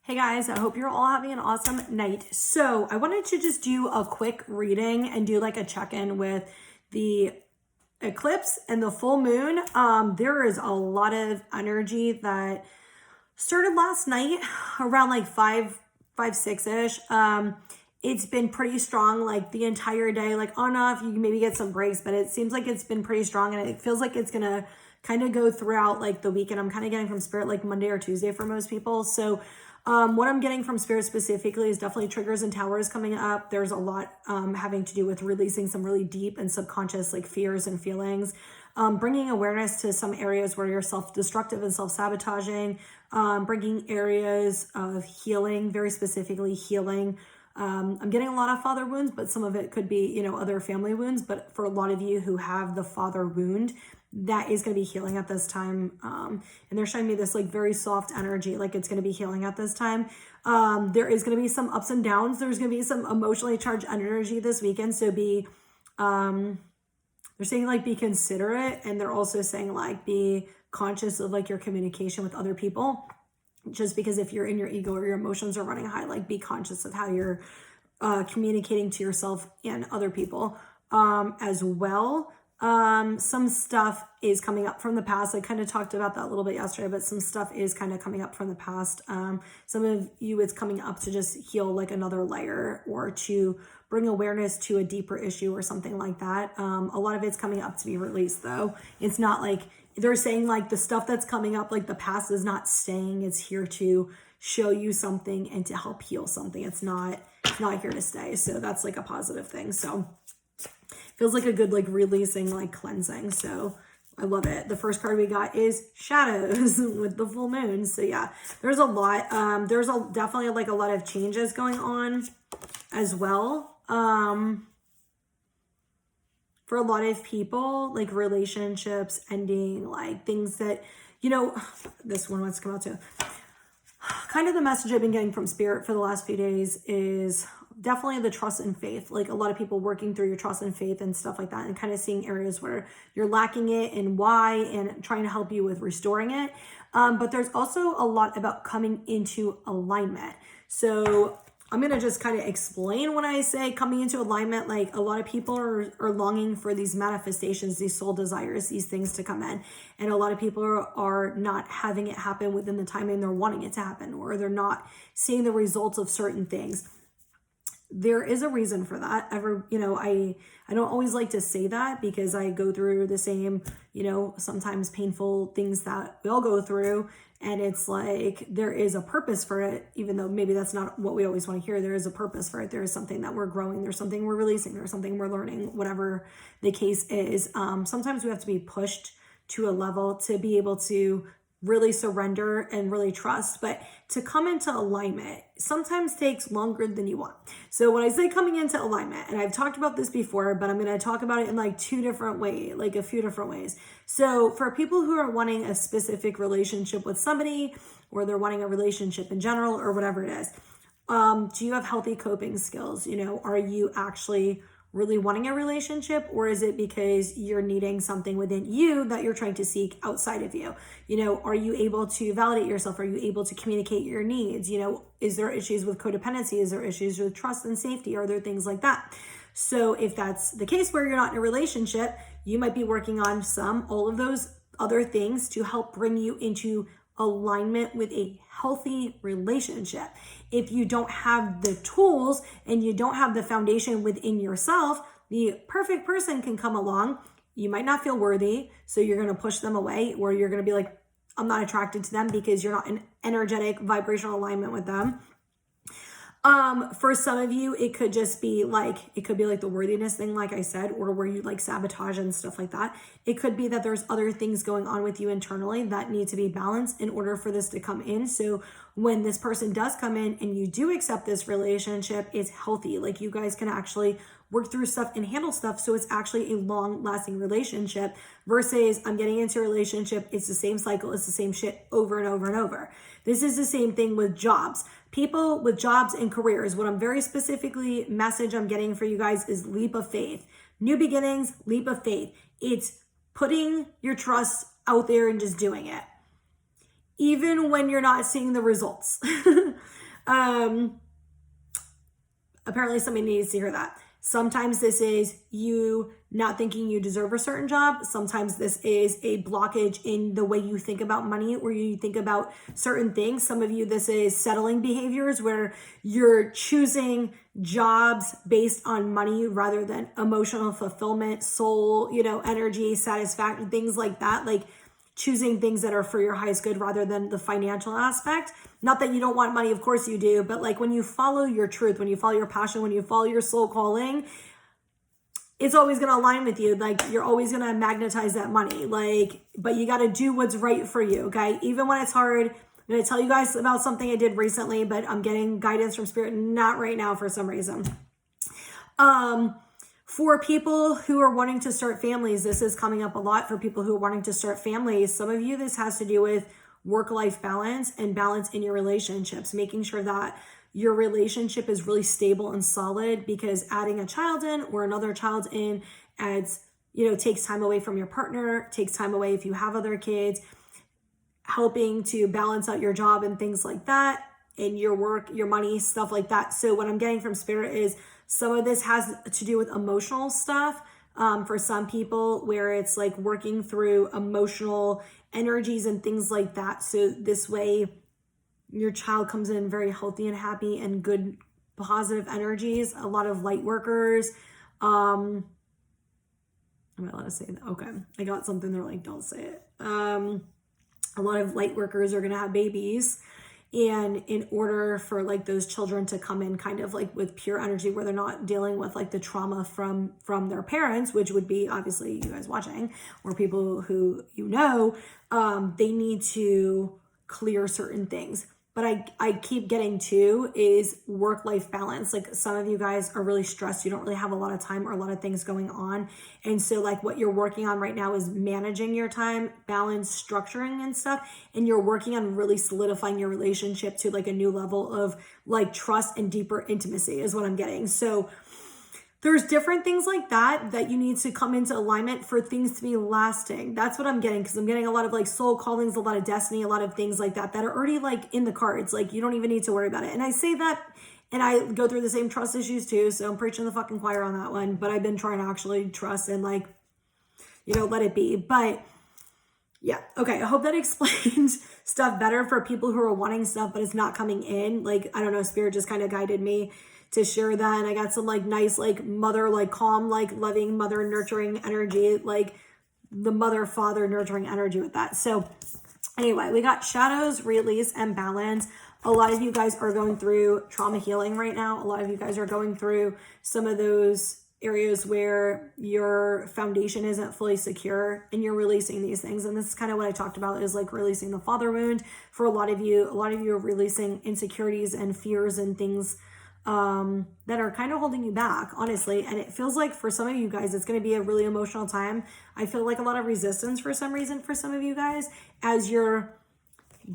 Hey guys, I hope you're all having an awesome night. So I wanted to just do a quick reading and do like a check-in with the eclipse and the full moon. There is a lot of energy that started last night around like 6-ish. It's been pretty strong like the entire day, like on off. You can maybe get some breaks, but it seems like it's been pretty strong and it feels like it's gonna kind of go throughout like the weekend. I'm kind of getting from Spirit like Monday or Tuesday for most people. So what I'm getting from Spirit specifically is definitely triggers and towers coming up. There's a lot having to do with releasing some really deep and subconscious like fears and feelings, bringing awareness to some areas where you're self-destructive and self-sabotaging, bringing areas of healing, very specifically healing. I'm getting a lot of father wounds, but some of it could be, other family wounds. But for a lot of you who have the father wound, that is going to be healing at this time. And they're showing me this like very soft energy, like it's going to be healing at this time. There is going to be some ups and downs. There's going to be some emotionally charged energy this weekend. So they're saying like be considerate, and they're also saying like be conscious of like your communication with other people. Just because if you're in your ego or your emotions are running high, like be conscious of how you're communicating to yourself and other people as well. Some stuff is coming up from the past. I kind of talked about that a little bit yesterday, but some stuff is kind of coming up from the past. Some of you, it's coming up to just heal like another layer or to bring awareness to a deeper issue or something like that. A lot of it's coming up to be released though. It's not like they're saying like the stuff that's coming up, like the past is not staying. It's here to show you something and to help heal something. It's not here to stay. So that's like a positive thing. So feels like a good like releasing, like cleansing. So I love it. The first card we got is shadows with the full moon. So yeah, there's a lot. There's definitely like a lot of changes going on as well. For a lot of people, like relationships ending, like things that, this one wants to come out too. Kind of the message I've been getting from Spirit for the last few days is definitely the trust and faith. Like a lot of people working through your trust and faith and stuff like that, and kind of seeing areas where you're lacking it and why, and trying to help you with restoring it. But there's also a lot about coming into alignment. So I'm going to just kind of explain when I say coming into alignment. Like a lot of people are longing for these manifestations, these soul desires, these things to come in. And a lot of people are not having it happen within the timing they're wanting it to happen, or they're not seeing the results of certain things. There is a reason for that. I don't always like to say that because I go through the same, sometimes painful things that we all go through. And it's like, there is a purpose for it, even though maybe that's not what we always want to hear. There is a purpose for it. There is something that we're growing. There's something we're releasing. There's something we're learning, whatever the case is. Sometimes we have to be pushed to a level to be able to really surrender and really trust. But to come into alignment sometimes takes longer than you want. So when I say coming into alignment, and I've talked about this before, but I'm going to talk about it in like a few different ways. So for people who are wanting a specific relationship with somebody, or they're wanting a relationship in general, or whatever it is, do you have healthy coping skills? Are you actually really wanting a relationship, or is it because you're needing something within you that you're trying to seek outside of you? Are you able to validate yourself? Are you able to communicate your needs? Is there issues with codependency? Is there issues with trust and safety? Are there things like that? So if that's the case where you're not in a relationship, you might be working on all of those other things to help bring you into alignment with a healthy relationship. If you don't have the tools and you don't have the foundation within yourself, the perfect person can come along. You might not feel worthy, so you're going to push them away, or you're going to be like, I'm not attracted to them because you're not in energetic vibrational alignment with them. For some of you, it could be like the worthiness thing, like I said, or where you like sabotage and stuff like that. It could be that there's other things going on with you internally that need to be balanced in order for this to come in. So when this person does come in and you do accept this relationship, it's healthy. Like you guys can actually work through stuff and handle stuff. So it's actually a long lasting relationship versus I'm getting into a relationship. It's the same cycle. It's the same shit over and over and over. This is the same thing with jobs. People with jobs and careers, what I'm very specifically message I'm getting for you guys is leap of faith. New beginnings, leap of faith. It's putting your trust out there and just doing it. Even when you're not seeing the results. Apparently somebody needs to hear that. Sometimes this is you not thinking you deserve a certain job. Sometimes this is a blockage in the way you think about money or you think about certain things. Some of you, this is settling behaviors where you're choosing jobs based on money rather than emotional fulfillment, soul, energy, satisfaction, things like that. Like choosing things that are for your highest good rather than the financial aspect. Not that you don't want money, of course you do, but like when you follow your truth, when you follow your passion, when you follow your soul calling, it's always going to align with you. Like you're always going to magnetize that money. Like, but you got to do what's right for you. Okay. Even when it's hard. I'm going to tell you guys about something I did recently, but I'm getting guidance from spirit, not right now for some reason. For people who are wanting to start families, this is coming up a lot for people who are wanting to start families. Some of you, this has to do with work-life balance and balance in your relationships, making sure that your relationship is really stable and solid, because adding a child in or another child in adds, takes time away from your partner, takes time away if you have other kids, helping to balance out your job and things like that, and your work, your money, stuff like that. So what I'm getting from spirit is some of this has to do with emotional stuff. For some people where it's like working through emotional energies and things like that. So this way your child comes in very healthy and happy and good, positive energies. A lot of light workers. Am I allowed to say that? Okay. I got something. They're like, don't say it. A lot of light workers are going to have babies. And in order for like those children to come in kind of like with pure energy where they're not dealing with like the trauma from their parents, which would be obviously you guys watching or people who they need to clear certain things. But I keep getting to is work-life balance. Like some of you guys are really stressed. You don't really have a lot of time or a lot of things going on. And so like what you're working on right now is managing your time, balance, structuring and stuff. And you're working on really solidifying your relationship to like a new level of like trust and deeper intimacy is what I'm getting. So there's different things like that you need to come into alignment for things to be lasting. That's what I'm getting, because I'm getting a lot of like soul callings, a lot of destiny, a lot of things like that are already like in the cards. Like you don't even need to worry about it. And I say that, and I go through the same trust issues too. So I'm preaching the fucking choir on that one. But I've been trying to actually trust and like, let it be. But yeah, okay. I hope that explains stuff better for people who are wanting stuff, but it's not coming in. Like, I don't know, spirit just kind of guided me to share that. And I got some like nice, like mother, like calm, like loving mother nurturing energy, like the mother, father nurturing energy with that. So anyway, we got shadows, release, and balance. A lot of you guys are going through trauma healing right now. A lot of you guys are going through some of those areas where your foundation isn't fully secure and you're releasing these things. And this is kind of what I talked about, is like releasing the father wound. For a lot of you are releasing insecurities and fears and things that are kind of holding you back, honestly. And it feels like for some of you guys, it's going to be a really emotional time. I feel like a lot of resistance for some reason for some of you guys as you're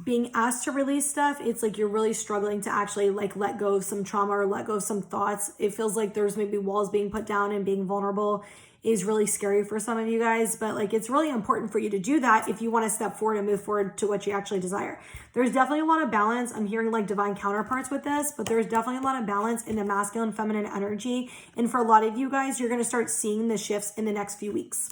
being asked to release stuff. It's like you're really struggling to actually like let go of some trauma or let go of some thoughts. It feels like there's maybe walls being put down, and being vulnerable is really scary for some of you guys. But like it's really important for you to do that if you want to step forward and move forward to what you actually desire. There's definitely a lot of balance. I'm hearing like divine counterparts with this, but there's definitely a lot of balance in the masculine feminine energy. And for a lot of you guys, you're going to start seeing the shifts in the next few weeks,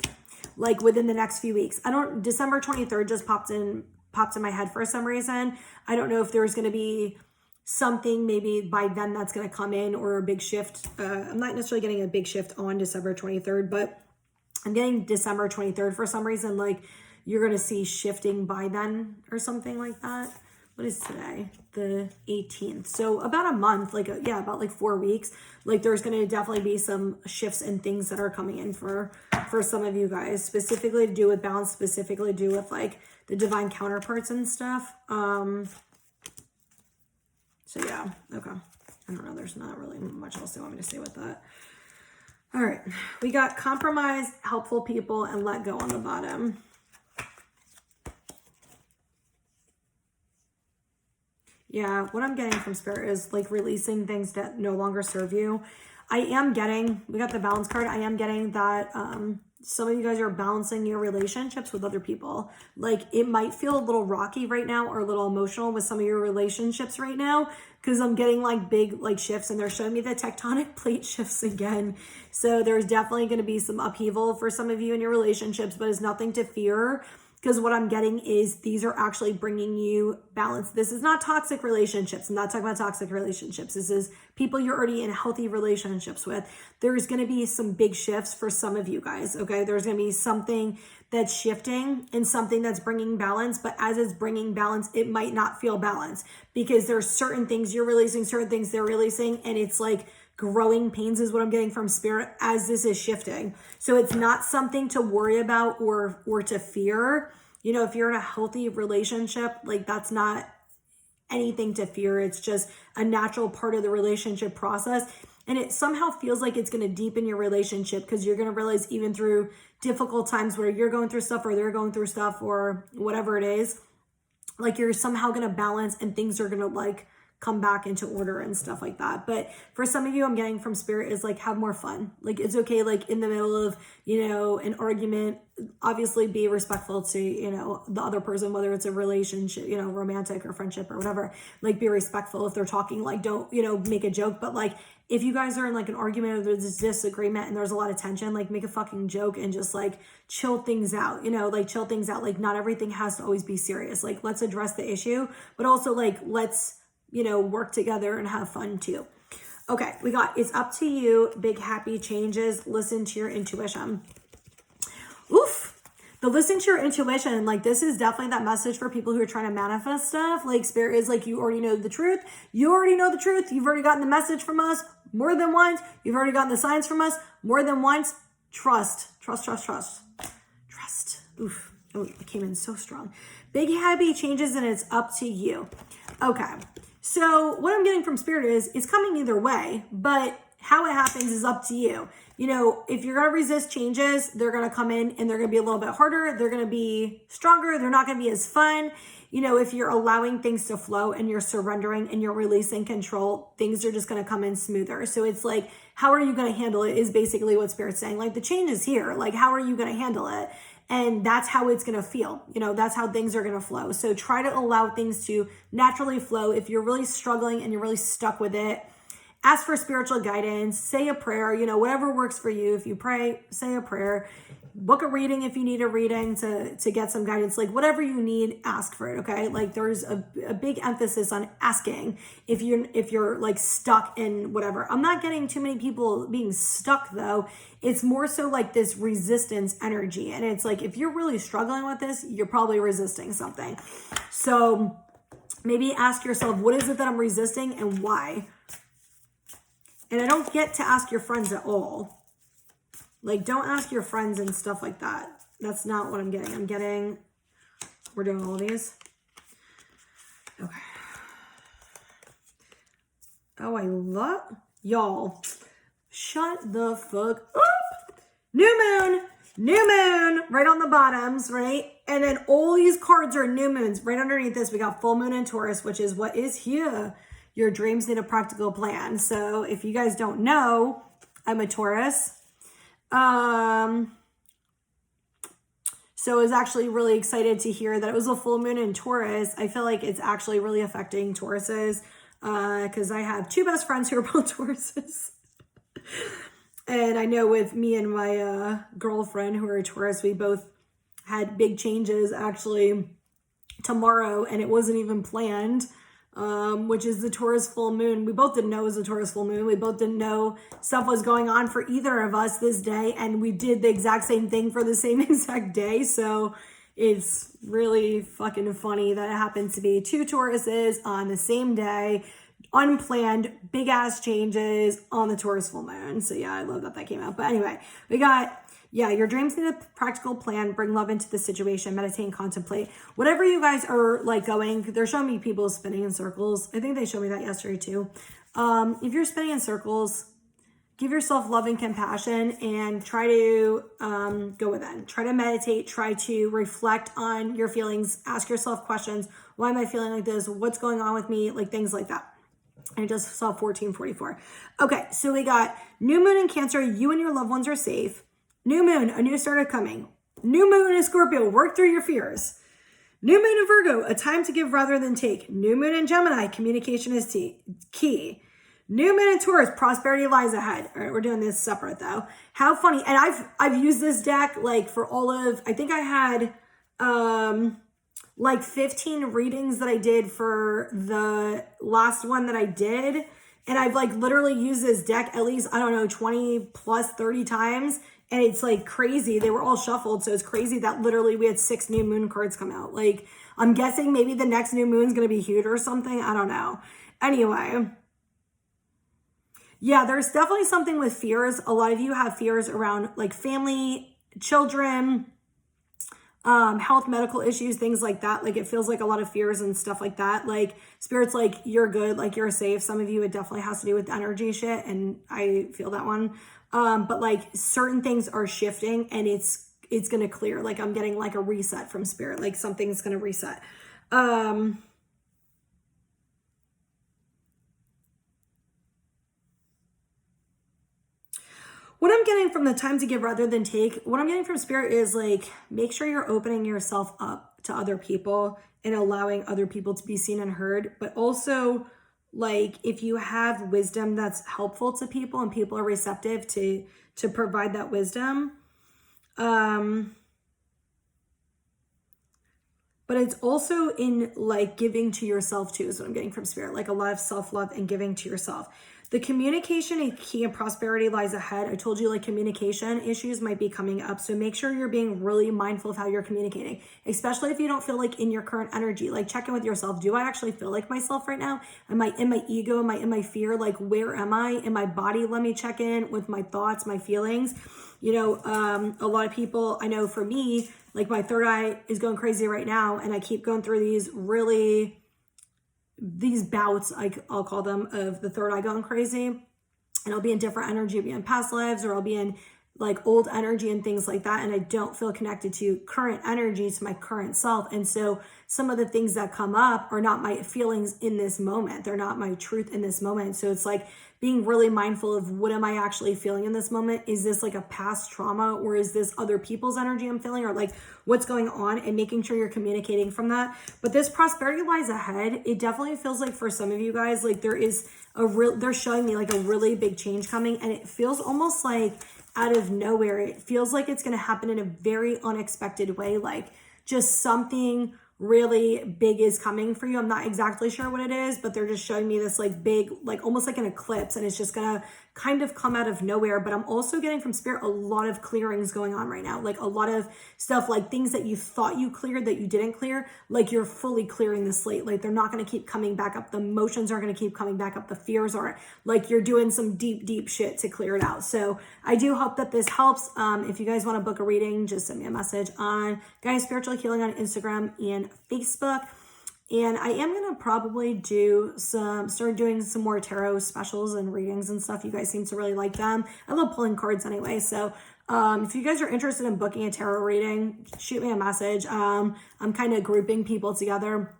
like within the next few weeks. December 23rd just popped in my head for some reason. I don't know if there's going to be something maybe by then that's going to come in, or a big shift. I'm not necessarily getting a big shift on December 23rd, but I'm getting December 23rd for some reason. Like you're going to see shifting by then or something like that. What is today? The 18th. So about a month, about like 4 weeks. Like there's going to definitely be some shifts and things that are coming in for some of you guys, specifically to do with balance, specifically to do with like the divine counterparts and stuff. So yeah, okay. I don't know, there's not really much else they want me to say with that. All right, we got compromise, helpful people, and let go on the bottom. Yeah, what I'm getting from spirit is like releasing things that no longer serve you. I am getting, we got the balance card. I am getting that some of you guys are balancing your relationships with other people. Like it might feel a little rocky right now or a little emotional with some of your relationships right now, because I'm getting like big like shifts, and they're showing me the tectonic plate shifts again. So there's definitely going to be some upheaval for some of you in your relationships, but it's nothing to fear. Because what I'm getting is these are actually bringing you balance. This is not toxic relationships. I'm not talking about toxic relationships. This is people you're already in healthy relationships with. There's going to be some big shifts for some of you guys, okay? There's going to be something that's shifting and something that's bringing balance. But as it's bringing balance, it might not feel balanced because there's certain things you're releasing, certain things they're releasing. And it's like growing pains is what I'm getting from spirit as this is shifting. So it's not something to worry about or to fear. You know, if you're in a healthy relationship, like that's not anything to fear. It's just a natural part of the relationship process. And it somehow feels like it's going to deepen your relationship because you're going to realize even through difficult times where you're going through stuff or they're going through stuff or whatever it is, like you're somehow going to balance and things are going to like come back into order and stuff like that. But for some of you, I'm getting from spirit is like, have more fun. Like it's okay. Like in the middle of, you know, an argument, obviously be respectful to, you know, the other person, whether it's a relationship, you know, romantic or friendship or whatever, like be respectful if they're talking, like don't, you know, make a joke. But like, if you guys are in like an argument or there's this disagreement and there's a lot of tension, like make a fucking joke and just like chill things out, you know, like chill things out. Like not everything has to always be serious. Like let's address the issue, but also like, let's, you know, work together and have fun too. Okay, we got it's up to you. Big happy changes. Listen to your intuition. Oof. The listen to your intuition, like this is definitely that message for people who are trying to manifest stuff. Like spirit is like, you already know the truth. You already know the truth. You've already gotten the message from us more than once. You've already gotten the signs from us more than once. Trust, trust, trust, trust, trust. Oof. Oh, it came in so strong. Big happy changes and it's up to you. Okay. So what I'm getting from spirit is it's coming either way, but how it happens is up to you. You know, if you're going to resist changes, they're going to come in and they're going to be a little bit harder. They're going to be stronger. They're not going to be as fun. You know, if you're allowing things to flow and you're surrendering and you're releasing control, things are just going to come in smoother. So it's like, how are you going to handle it is basically what spirit's saying. Like the change is here. Like, how are you going to handle it? And that's how it's going to feel. You know, that's how things are going to flow. So try to allow things to naturally flow. If you're really struggling and you're really stuck with it, ask for spiritual guidance, say a prayer, you know, whatever works for you. If you pray, say a prayer, book a reading if you need a reading to get some guidance, like whatever you need, ask for it. Okay. Like there's a big emphasis on asking if you're like stuck in whatever. I'm not getting too many people being stuck though. It's more so like this resistance energy. And it's like, if you're really struggling with this, you're probably resisting something. So maybe ask yourself, what is it that I'm resisting and why? And I don't get to ask your friends at all. Like, don't ask your friends and stuff like that. That's not what I'm getting. I'm getting, we're doing all of these. Okay. Oh, I love, y'all, shut the fuck up. New moon, right on the bottoms, right? And then all these cards are new moons. Right underneath this, we got full moon and Taurus, which is what is here. Your dreams need a practical plan. So if you guys don't know, I'm a Taurus. So I was actually really excited to hear that it was a full moon in Taurus. I feel like it's actually really affecting Tauruses because I have two best friends who are both Tauruses. And I know with me and my girlfriend who are a Taurus, we both had big changes actually tomorrow, and it wasn't even planned. Which is the Taurus full moon. We both didn't know it was a Taurus full moon. We both didn't know stuff was going on for either of us this day. And we did the exact same thing for the same exact day. So it's really fucking funny that it happens to be two Tauruses on the same day, unplanned, big ass changes on the Taurus full moon. So yeah, I love that came out. But anyway, we got, yeah, your dreams need a practical plan. Bring love into the situation. Meditate and contemplate. Whatever you guys are like going, they're showing me people spinning in circles. I think they showed me that yesterday too. If you're spinning in circles, give yourself love and compassion and try to go within. Try to meditate. Try to reflect on your feelings. Ask yourself questions. Why am I feeling like this? What's going on with me? Like things like that. I just saw 1444. Okay, so we got new moon in Cancer. You and your loved ones are safe. New moon, a new start coming. New moon in Scorpio, work through your fears. New moon in Virgo, a time to give rather than take. New moon in Gemini, communication is key. New moon in Taurus, prosperity lies ahead. All right, we're doing this separate though. How funny. And I've used this deck like for all of, I think I had like 15 readings that I did for the last one that I did. And I've like literally used this deck at least, I don't know, 20 plus 30 times. And it's like crazy. They were all shuffled. So it's crazy that literally we had 6 new moon cards come out. Like, I'm guessing maybe the next new moon's going to be huge or something. I don't know. Anyway. Yeah, there's definitely something with fears. A lot of you have fears around like family, children, health, medical issues, things like that. Like, it feels like a lot of fears and stuff like that. Like, Spirit's like, you're good, like you're safe. Some of you, it definitely has to do with energy shit, and I feel that one. But like certain things are shifting and it's gonna clear. Like, I'm getting like a reset from Spirit, like something's gonna reset. What I'm getting from the time to give rather than take, what I'm getting from Spirit is like, make sure you're opening yourself up to other people and allowing other people to be seen and heard. But also, like, if you have wisdom that's helpful to people and people are receptive to provide that wisdom. But it's also in like giving to yourself too, is what I'm getting from Spirit. Like a lot of self-love and giving to yourself. The communication and key and prosperity lies ahead. I told you like communication issues might be coming up. So make sure you're being really mindful of how you're communicating, especially if you don't feel like in your current energy. Like, check in with yourself. Do I actually feel like myself right now? Am I in my ego? Am I in my fear? Like, where am I in my body? Let me check in with my thoughts, my feelings. You know, a lot of people, I know for me, like my third eye is going crazy right now. And I keep going through these bouts, I'll call them, of the third eye going crazy. And I'll be in different energy, I'll be in past lives, or I'll be in like old energy and things like that. And I don't feel connected to current energy, to my current self. And so some of the things that come up are not my feelings in this moment. They're not my truth in this moment. So it's like being really mindful of, what am I actually feeling in this moment? Is this like a past trauma, or is this other people's energy I'm feeling, or like what's going on, and making sure you're communicating from that. But this prosperity lies ahead. It definitely feels like for some of you guys, like they're showing me like a really big change coming, and it feels almost like out of nowhere. It feels like it's going to happen in a very unexpected way. Like, just something really big is coming for you. I'm not exactly sure what it is, but they're just showing me this like big, like almost like an eclipse, and it's just gonna kind of come out of nowhere. But I'm also getting from Spirit a lot of clearings going on right now, like a lot of stuff, like things that you thought you cleared that you didn't clear, like you're fully clearing the slate. Like, they're not going to keep coming back up. The emotions aren't going to keep coming back up. The fears aren't. Like, you're doing some deep shit to clear it out. So I do hope that this helps. If you guys want to book a reading, just send me a message on Guys Spiritual Healing on Instagram and Facebook. And I am going to probably start doing some more tarot specials and readings and stuff. You guys seem to really like them. I love pulling cards anyway. So if you guys are interested in booking a tarot reading, shoot me a message. I'm kind of grouping people together.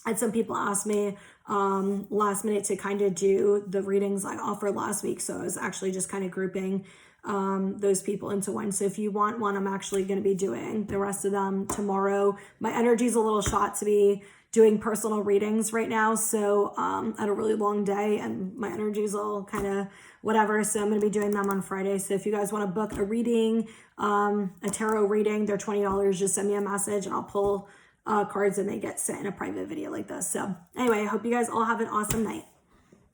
I had some people ask me last minute to kind of do the readings I offered last week. So I was actually just kind of grouping those people into one. So if you want one, I'm actually going to be doing the rest of them tomorrow. My energy is a little shot to be doing personal readings right now. So I had a really long day and my energy is all kind of whatever. So I'm going to be doing them on Friday. So if you guys want to book a reading, a tarot reading, they're $20. Just send me a message and I'll pull cards and they get sent in a private video like this. So anyway, I hope you guys all have an awesome night.